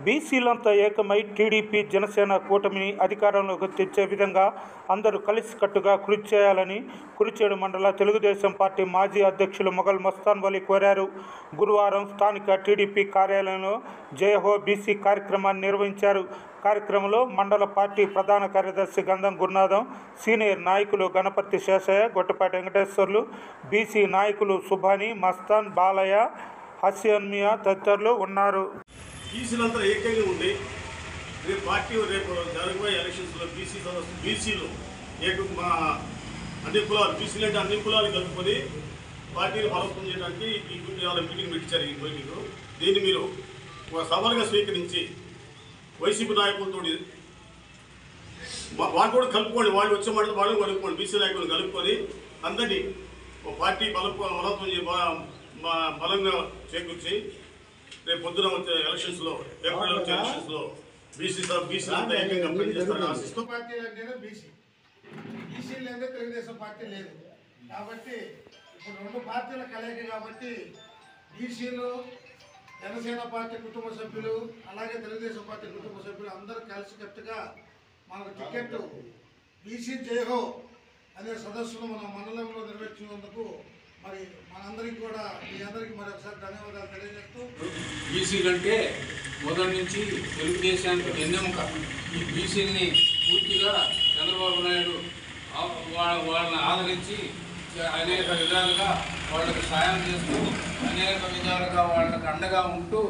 బీసీలంతా ఏకమై టీడీపీ జనసేన కూటమిని అధికారంలోకి తెచ్చే విధంగా అందరూ కలిసికట్టుగా కృషి చేయాలని కురిచేడు మండల తెలుగుదేశం పార్టీ మాజీ అధ్యక్షులు మొఘల్ మస్తాన్ వలి కోరారు. గురువారం స్థానిక టీడీపీ కార్యాలయంలో జయహో బీసీ కార్యక్రమాన్ని నిర్వహించారు. కార్యక్రమంలో మండల పార్టీ ప్రధాన కార్యదర్శి గంధం గురునాథం, సీనియర్ నాయకులు గణపతి శేషయ్య, గొట్టపాటి వెంకటేశ్వర్లు, బీసీ నాయకులు సుభాని, మస్తాన్, బాలయ్య, హస్యన్మియా తదితరులు ఉన్నారు. బీసీలంతా ఏకంగా ఉండి రేపు జరగబోయే ఎలక్షన్స్లో బీసీలు మా అన్ని కులాలు బీసీలు అంటే అన్ని కులాలు కలుపుకొని పార్టీని బలోపేతం చేయడానికి ఈ మీటింగ్ పెట్టించారు. ఈ మీటింగ్ దీన్ని మీరు ఒక సవాలుగా స్వీకరించి వైసీపీ నాయకులతో వాళ్ళు కూడా కలుపుకోండి, వాళ్ళు వచ్చే మాట వాళ్ళు కలుపుకోండి, బీసీ నాయకులను కలుపుకొని అందరినీ ఒక పార్టీ బలంగా చేకూర్చి రేపు పొద్దున వచ్చే ఎలక్షన్స్లో ఏప్రిల్ వచ్చే ఎలక్షన్స్లో బీసీలు అంతా ఏకంగా పనిచేస్తారని ఆశిస్తూ పార్టీ అంటేనే బీసీలు అంటే తెలుగుదేశం పార్టీ లేదు కాబట్టి ఇప్పుడు రెండు పార్టీల కలయిక కాబట్టి బీసీలు, జనసేన పార్టీ కుటుంబ సభ్యులు, అలాగే తెలుగుదేశం పార్టీ కుటుంబ సభ్యులు అందరూ కలిసికట్టుగా మనకు టికెట్ బీసీ జయహో అనే సదస్సును మన మండలంలో నిర్వహించినందుకు మరి మనందరికీ కూడా మీ అందరికీ మరొకసారి ధన్యవాదాలు తెలియజేస్తూ, బీసీలు అంటే మొదటి నుంచి తెలుగుదేశానికి వెన్నెముక. ఈ బీసీలని పూర్తిగా చంద్రబాబు నాయుడు వాళ్ళని ఆదరించి అనేక విధాలుగా వాళ్ళకి సాయం చేస్తూ అనేక విధాలుగా వాళ్ళకి అండగా ఉంటూ